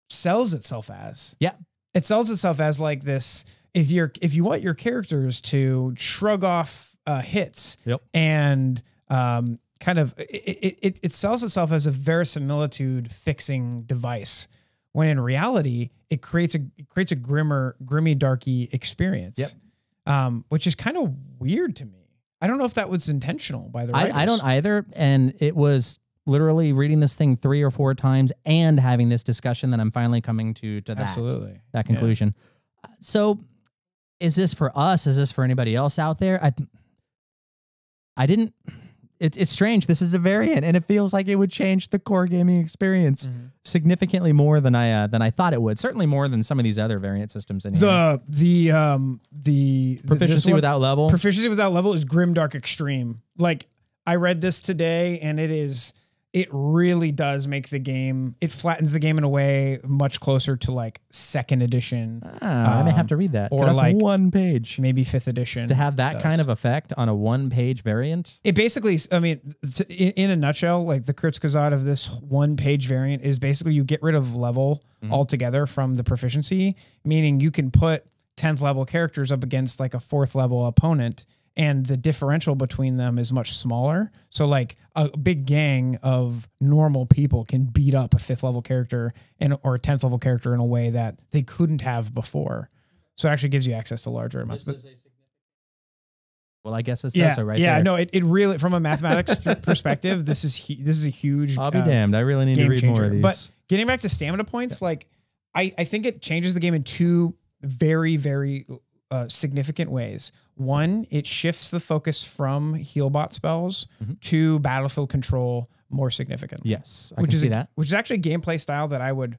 Speaker 1: sells itself as.
Speaker 2: Yeah.
Speaker 1: It sells itself as like this, if you want your characters to shrug off hits and kind of it sells itself as a verisimilitude fixing device, when in reality it creates a grimy darky experience. Which is kind of weird to me. I don't know if that was intentional by the writers.
Speaker 2: I don't either. And it was literally reading this thing 3 or 4 times and having this discussion that I'm finally coming to that conclusion. So is this for us? Is this for anybody else out there? I didn't. It's strange. This is a variant, and it feels like it would change the core gaming experience significantly more than I thought it would. Certainly more than some of these other variant systems. In here.
Speaker 1: The
Speaker 2: proficiency without level.
Speaker 1: Proficiency without level is Grimdark Extreme. Like I read this today, and it really does make the game. It flattens the game in a way much closer to like 2nd edition.
Speaker 2: I may have to read that.
Speaker 1: Or like
Speaker 2: 1 page,
Speaker 1: maybe 5th edition.
Speaker 2: To have that kind of effect on a 1-page variant.
Speaker 1: It basically, I mean, in a nutshell, like the Kurzgesagt of this 1-page variant is basically you get rid of level altogether from the proficiency, meaning you can put 10th level characters up against like a 4th level opponent, and the differential between them is much smaller. So like a big gang of normal people can beat up a 5th level character or a 10th level character in a way that they couldn't have before. So it actually gives you access to larger amounts.
Speaker 2: Well, I guess it says so right there.
Speaker 1: Yeah, no, it really, from a mathematics perspective, this is a huge.
Speaker 2: I'll be damned. I really need to read more of these.
Speaker 1: But getting back to stamina points, like I think it changes the game in 2 very, very significant ways. One, it shifts the focus from healbot spells to battlefield control more significantly.
Speaker 2: Yes, I can see that.
Speaker 1: Which is actually a gameplay style that I would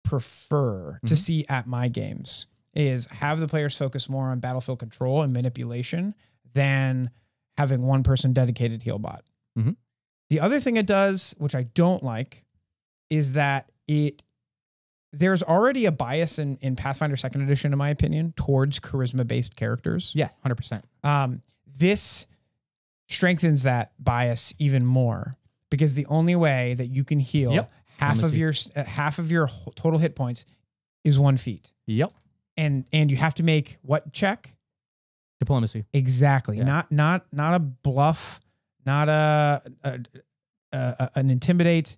Speaker 1: prefer to see at my games, is have the players focus more on battlefield control and manipulation than having one person dedicated healbot. The other thing it does, which I don't like, is that there's already a bias in Pathfinder 2nd Edition, in my opinion, towards charisma-based characters.
Speaker 2: Yeah, 100%.
Speaker 1: This strengthens that bias even more, because the only way that you can heal half of your total hit points is 1 feat.
Speaker 2: Yep.
Speaker 1: And you have to make what check?
Speaker 2: Diplomacy.
Speaker 1: Exactly. Yeah. Not a bluff, not an intimidate.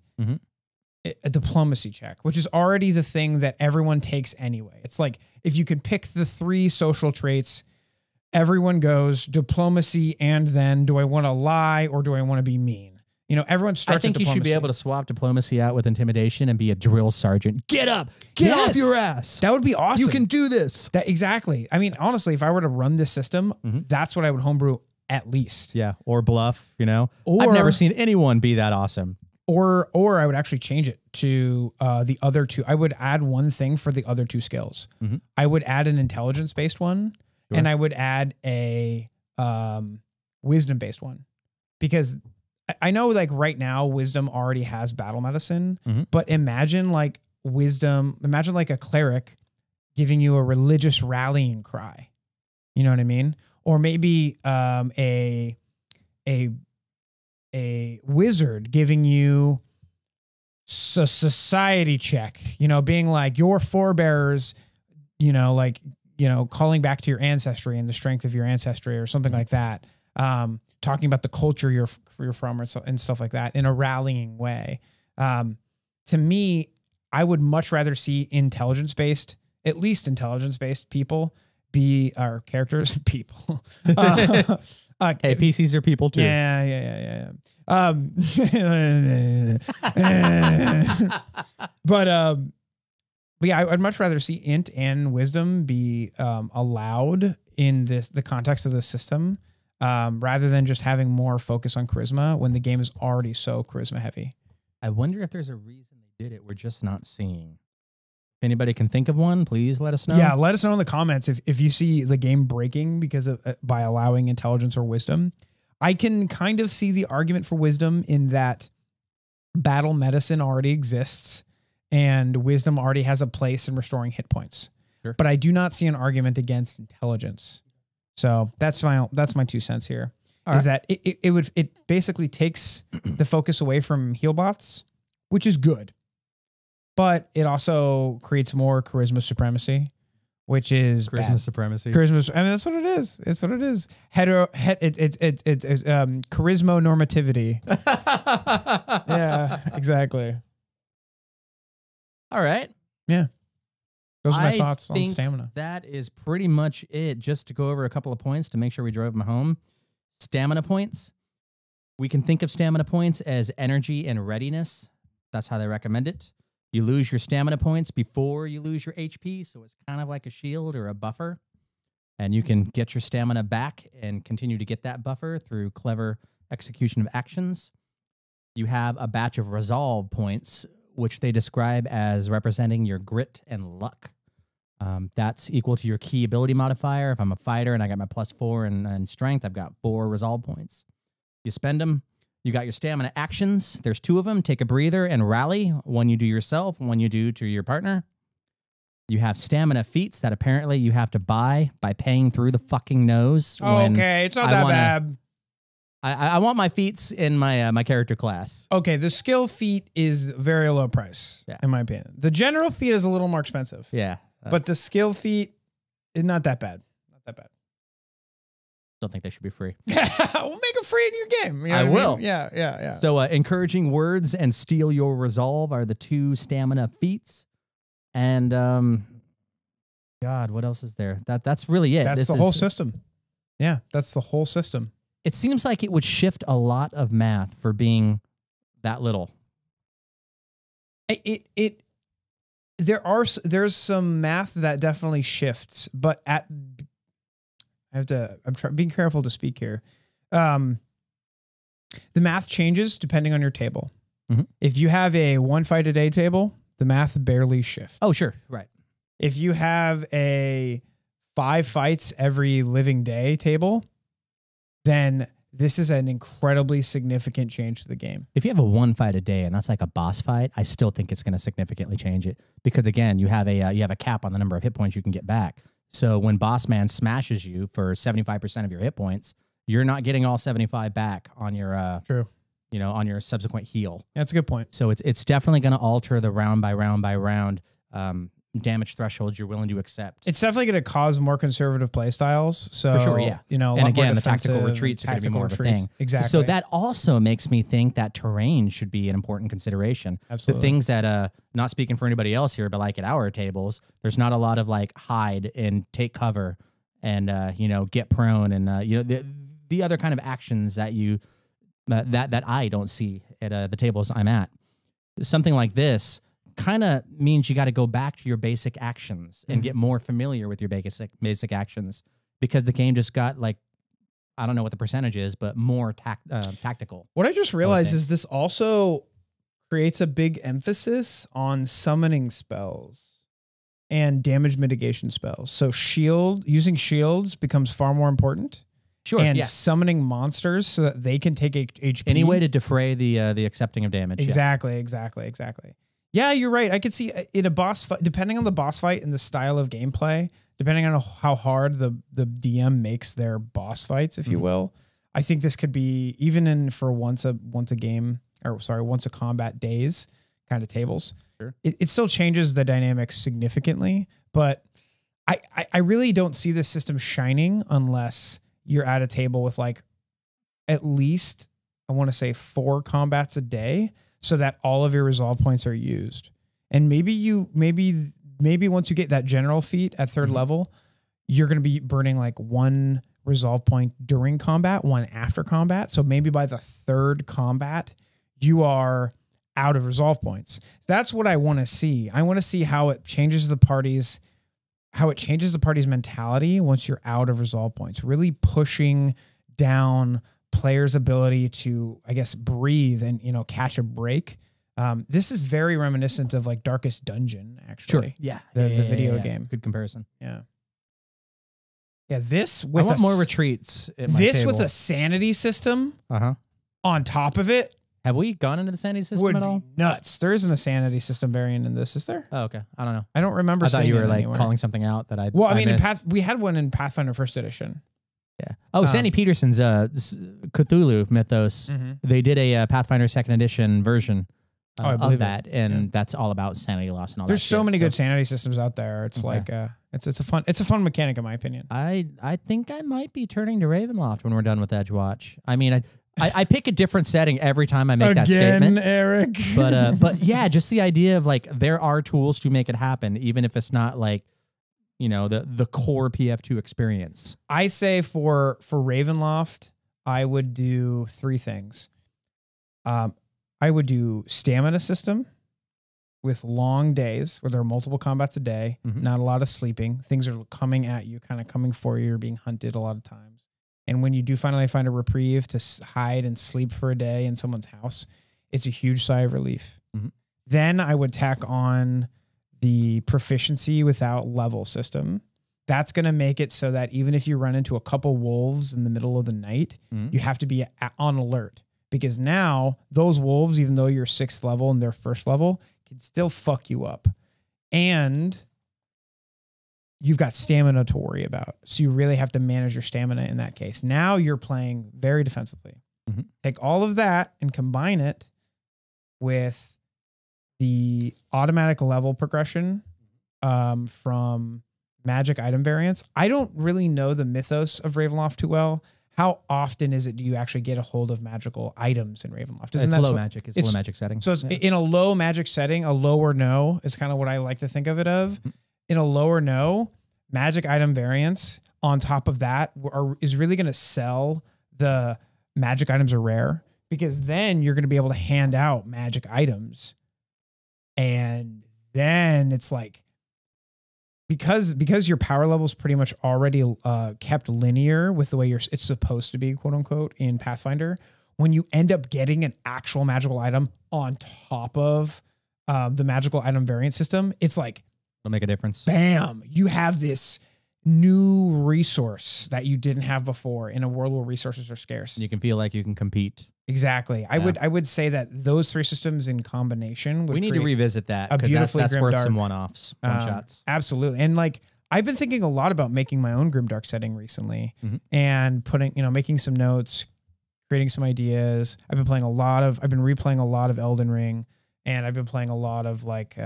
Speaker 1: A diplomacy check, which is already the thing that everyone takes anyway. It's like, if you could pick the 3 social traits, everyone goes diplomacy, and then do I want to lie or do I want to be mean? Everyone starts.
Speaker 2: I think you should be able to swap diplomacy out with intimidation and be a drill sergeant. Get up, get off your ass.
Speaker 1: That would be awesome.
Speaker 2: You can do this.
Speaker 1: Exactly. I mean, honestly, if I were to run this system, that's what I would homebrew at least.
Speaker 2: Yeah, or bluff. I've never seen anyone be that awesome.
Speaker 1: Or I would actually change it to the other 2. I would add one thing for the other 2 skills. I would add an intelligence-based one, and I would add a wisdom-based one. Because I know, like, right now, wisdom already has battle medicine, but imagine, like, imagine, like, a cleric giving you a religious rallying cry. You know what I mean? Or maybe a wizard giving you a society check, being like your forebears, calling back to your ancestry and the strength of your ancestry or something like that. Talking about the culture you're from and stuff like that in a rallying way. To me, I would much rather see at least intelligence-based people be our characters, people.
Speaker 2: Hey, PCs are people too.
Speaker 1: Yeah. But yeah, I'd much rather see int and wisdom be allowed in the context of the system. rather than just having more focus on charisma when the game is already so charisma heavy.
Speaker 2: I wonder if there's a reason they did it we're just not seeing. If anybody can think of one, please let us know.
Speaker 1: Yeah, let us know in the comments if you see the game breaking because of by allowing intelligence or wisdom. I can kind of see the argument for wisdom in that battle medicine already exists and wisdom already has a place in restoring hit points.
Speaker 2: Sure.
Speaker 1: But I do not see an argument against intelligence. So that's my 2 cents here. Is that it basically takes the focus away from heal bots, which is good. But it also creates more charisma supremacy, which is
Speaker 2: charisma supremacy.
Speaker 1: Charisma. I mean, that's what it is. It's what it is. It's charisma normativity. Yeah, exactly.
Speaker 2: All right.
Speaker 1: Yeah. Those are my thoughts on stamina.
Speaker 2: That is pretty much it. Just to go over a couple of points to make sure we drove them home. Stamina points. We can think of stamina points as energy and readiness. That's how they recommend it. You lose your stamina points before you lose your HP, so it's kind of like a shield or a buffer. And you can get your stamina back and continue to get that buffer through clever execution of actions. You have a batch of resolve points, which they describe as representing your grit and luck. That's equal to your key ability modifier. If I'm a fighter and I got my +4 and strength, I've got 4 resolve points. You spend them. You got your stamina actions. There's 2 of them. Take a breather and rally. One you do yourself, one you do to your partner. You have stamina feats that apparently you have to buy by paying through the fucking nose.
Speaker 1: Oh, okay, it's not that bad.
Speaker 2: I want my feats in my my character class.
Speaker 1: Okay, the skill feat is very low price, in my opinion. The general feat is a little more expensive.
Speaker 2: Yeah.
Speaker 1: But the skill feat is not that bad. Not that bad.
Speaker 2: Don't think they should be free.
Speaker 1: We'll make them free in your game. You know
Speaker 2: I will.
Speaker 1: Mean? Yeah.
Speaker 2: So encouraging words and steal your resolve are the 2 stamina feats. And God, what else is there? That's really it.
Speaker 1: That's the whole system. Yeah, that's the whole system.
Speaker 2: It seems like it would shift a lot of math for being that little.
Speaker 1: There's some math that definitely shifts, but I'm being careful to speak here. The math changes depending on your table.
Speaker 2: Mm-hmm.
Speaker 1: If you have a 1 fight a day table, the math barely shifts.
Speaker 2: Oh, sure. Right.
Speaker 1: If you have a 5 fights every living day table, then this is an incredibly significant change to the game.
Speaker 2: If you have a 1 fight a day and that's like a boss fight, I still think it's going to significantly change it because again, you have a cap on the number of hit points you can get back. So when Boss Man smashes you for 75% of your hit points, you're not getting all 75 back on your
Speaker 1: True.
Speaker 2: On your subsequent heal.
Speaker 1: That's a good point.
Speaker 2: So it's definitely going to alter the round by round by round damage thresholds you're willing to accept.
Speaker 1: It's definitely going to cause more conservative play styles. So,
Speaker 2: for sure, yeah.
Speaker 1: And
Speaker 2: again, the tactical retreats are going to be more of a thing.
Speaker 1: Exactly.
Speaker 2: So that also makes me think that terrain should be an important consideration.
Speaker 1: Absolutely.
Speaker 2: The things that, not speaking for anybody else here, but like at our tables, there's not a lot of like hide and take cover and, get prone and, the other kind of actions that you, that I don't see at the tables I'm at. Something like this kind of means you got to go back to your basic actions and get more familiar with your basic actions because the game just got like, I don't know what the percentage is, but more tactical.
Speaker 1: What I just realized is this also creates a big emphasis on summoning spells and damage mitigation spells. So using shields becomes far more important.
Speaker 2: Sure,
Speaker 1: and summoning monsters so that they can take HP.
Speaker 2: Any way to defray the accepting of damage.
Speaker 1: Exactly. Yeah, you're right. I could see in a boss fight, depending on the boss fight and the style of gameplay, depending on how hard the DM makes their boss fights, if you will, I think this could be even for once a combat days kind of tables.
Speaker 2: Sure.
Speaker 1: It still changes the dynamics significantly, but I really don't see this system shining unless you're at a table with like at least, I want to say 4 combats a day so that all of your resolve points are used. And maybe once you get that general feat at 3rd level, you're going to be burning like 1 resolve point during combat, 1 after combat. So maybe by the 3rd combat, you are out of resolve points. That's what I want to see. I want to see how it changes the party's mentality once you're out of resolve points, really pushing down players' ability to, I guess, breathe and, you know, catch a break. This is very reminiscent of like Darkest Dungeon, actually.
Speaker 2: Sure. Yeah.
Speaker 1: The video game.
Speaker 2: Good comparison.
Speaker 1: Yeah. Yeah. This with
Speaker 2: I want more retreats. At my
Speaker 1: this
Speaker 2: table.
Speaker 1: with a sanity system on top of it.
Speaker 2: Have we gone into the sanity system
Speaker 1: Would
Speaker 2: at all?
Speaker 1: be nuts. There isn't a sanity system variant in this, is there?
Speaker 2: Oh, okay. I don't know.
Speaker 1: I don't remember.
Speaker 2: I thought you
Speaker 1: seeing
Speaker 2: were
Speaker 1: it
Speaker 2: like
Speaker 1: anywhere.
Speaker 2: calling something out that I.
Speaker 1: Well, I
Speaker 2: I
Speaker 1: mean,
Speaker 2: missed.
Speaker 1: we had one in Pathfinder First Edition.
Speaker 2: Yeah. Oh, Sandy Peterson's Cthulhu Mythos. They did a Pathfinder Second Edition version of that, and that's all about sanity loss and all
Speaker 1: There's
Speaker 2: that.
Speaker 1: so many good sanity systems out there. It's like it's a fun mechanic in my opinion.
Speaker 2: I think I might be turning to Ravenloft when we're done with Edgewatch. I mean, I pick a different setting every time I make that statement.
Speaker 1: Eric.
Speaker 2: But yeah, just the idea of like there are tools to make it happen, even if it's not like, you know, the core PF2 experience.
Speaker 1: I say for Ravenloft, I would do 3 things. I would do stamina system with long days where there are multiple combats a day, not a lot of sleeping. Things are coming at you, kind of coming for you. You're being hunted a lot of times. And when you do finally find a reprieve to hide and sleep for a day in someone's house, it's a huge sigh of relief. Then I would tack on the proficiency without level system. That's going to make it so that even if you run into a couple wolves in the middle of the night, you have to be on alert, because now those wolves, even though you're 6th level and they're 1st level, can still fuck you up. And you've got stamina to worry about. So you really have to manage your stamina in that case. Now you're playing very defensively. Take all of that and combine it with the automatic level progression from magic item variants. I don't really know the mythos of Ravenloft too well. How often is it do you actually get a hold of magical items in Ravenloft?
Speaker 2: It's low magic. It's a low magic setting.
Speaker 1: So it's in a low magic setting, a low or no is kind of what I like to think of it of. In a low or no, magic item variants on top of that is really going to sell the magic items are rare, because then you're going to be able to hand out magic items. And then it's like, because your power level is pretty much already kept linear with the way it's supposed to be, quote unquote, in Pathfinder, when you end up getting an actual magical item on top of the magical item variant system, it's like,
Speaker 2: it'll make a difference.
Speaker 1: Bam! You have this new resource that you didn't have before in a world where resources are scarce.
Speaker 2: You can feel like you can compete.
Speaker 1: Exactly. Yeah. I would say that those 3 systems in combination would
Speaker 2: we need to revisit that,
Speaker 1: because
Speaker 2: that's worth some one-offs, one-shots.
Speaker 1: Absolutely. And like, I've been thinking a lot about making my own Grimdark setting recently and making some notes, creating some ideas. I've been replaying a lot of Elden Ring, and I've been playing a lot of like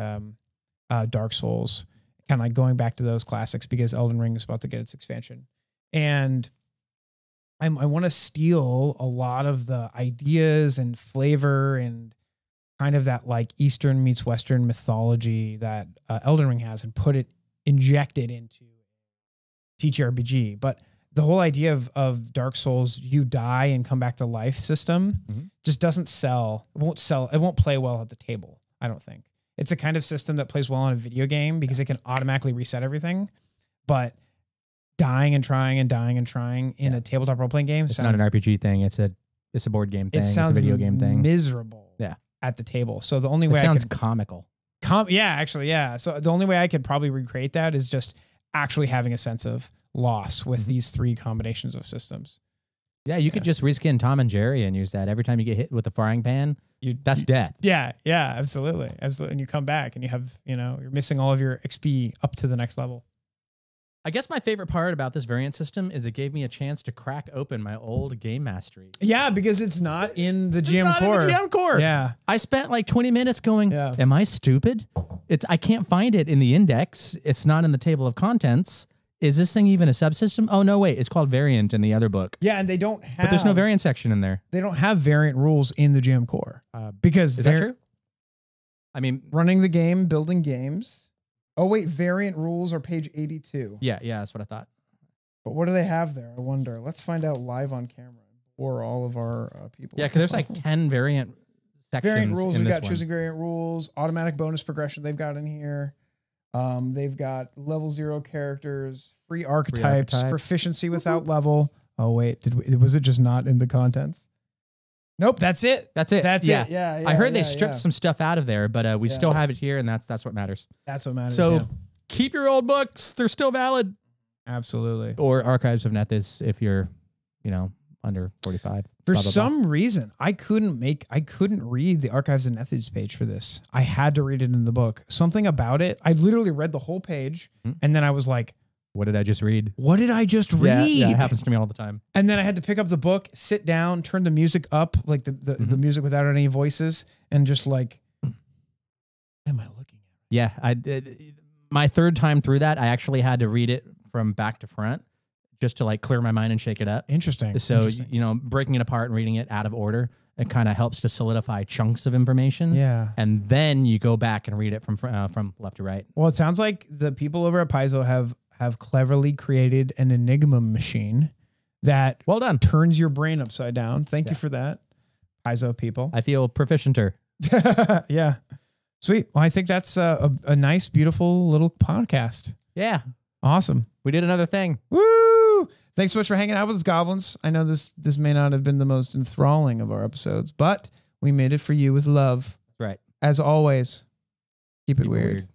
Speaker 1: Dark Souls, kind of like going back to those classics, because Elden Ring is about to get its expansion. And I want to steal a lot of the ideas and flavor and kind of that like Eastern meets Western mythology that Elden Ring has, and inject it into TTRPG. But the whole idea of Dark Souls, you die and come back to life system just doesn't sell. It won't sell. It won't play well at the table, I don't think. It's a kind of system that plays well in a video game because it can automatically reset everything. But dying and trying in a tabletop role-playing game,
Speaker 2: it's not an RPG thing. It's a board game thing.
Speaker 1: It's a video game thing. Miserable.
Speaker 2: Yeah.
Speaker 1: At the table. So the only way
Speaker 2: sounds comical.
Speaker 1: Yeah, actually, yeah. So the only way I could probably recreate that is just actually having a sense of loss with these 3 combinations of systems.
Speaker 2: Yeah, you could just reskin Tom and Jerry and use that every time you get hit with a frying pan. That's death.
Speaker 1: Yeah, absolutely. And you come back and you have, you're missing all of your XP up to the next level.
Speaker 2: I guess my favorite part about this variant system is it gave me a chance to crack open my old game mastery.
Speaker 1: Yeah, because it's not in the GM core.
Speaker 2: In the GM core.
Speaker 1: Yeah.
Speaker 2: I spent like 20 minutes going, am I stupid? I can't find it in the index. It's not in the table of contents. Is this thing even a subsystem? Oh, no, wait. It's called variant in the other book.
Speaker 1: Yeah, and they don't have...
Speaker 2: But there's no variant section in there.
Speaker 1: They don't have variant rules in the GM core. Because...
Speaker 2: Is that true? I mean...
Speaker 1: Running the game, building games... Oh, wait, variant rules are page 82.
Speaker 2: Yeah, that's what I thought.
Speaker 1: But what do they have there? I wonder. Let's find out live on camera or all of our people.
Speaker 2: Yeah, because there's like 10 variant sections.
Speaker 1: Variant rules, we've got
Speaker 2: one.
Speaker 1: choosing variant rules, automatic bonus progression they've got in here. They've got level 0 characters, free archetypes, proficiency without level. Oh wait, was it just not in the contents? Nope, that's it.
Speaker 2: That's it.
Speaker 1: That's it. Yeah,
Speaker 2: I heard they stripped some stuff out of there, but we still have it here, and that's what matters.
Speaker 1: That's what matters.
Speaker 2: So keep your old books; they're still valid.
Speaker 1: Absolutely.
Speaker 2: Or Archives of Nethys if you're, under 45.
Speaker 1: For some reason, I couldn't read the Archives of Nethys page for this. I had to read it in the book. Something about it. I literally read the whole page, and then I was like,
Speaker 2: what did I just read?
Speaker 1: What did I just read?
Speaker 2: Yeah, it happens to me all the time.
Speaker 1: And then I had to pick up the book, sit down, turn the music up, like the music without any voices, and just like, what am I looking at?
Speaker 2: Yeah, my third time through that, I actually had to read it from back to front just to like clear my mind and shake it up.
Speaker 1: Interesting.
Speaker 2: So, breaking it apart and reading it out of order, it kind of helps to solidify chunks of information.
Speaker 1: Yeah.
Speaker 2: And then you go back and read it from left to right.
Speaker 1: Well, it sounds like the people over at Paizo have cleverly created an enigma machine that
Speaker 2: well done
Speaker 1: turns your brain upside down. Thank you for that, Paizo people.
Speaker 2: I feel proficienter.
Speaker 1: Yeah. Sweet. Well, I think that's a nice, beautiful little podcast.
Speaker 2: Yeah.
Speaker 1: Awesome.
Speaker 2: We did another thing.
Speaker 1: Woo! Thanks so much for hanging out with us, goblins. I know this may not have been the most enthralling of our episodes, but we made it for you with love.
Speaker 2: Right.
Speaker 1: As always, keep it weird.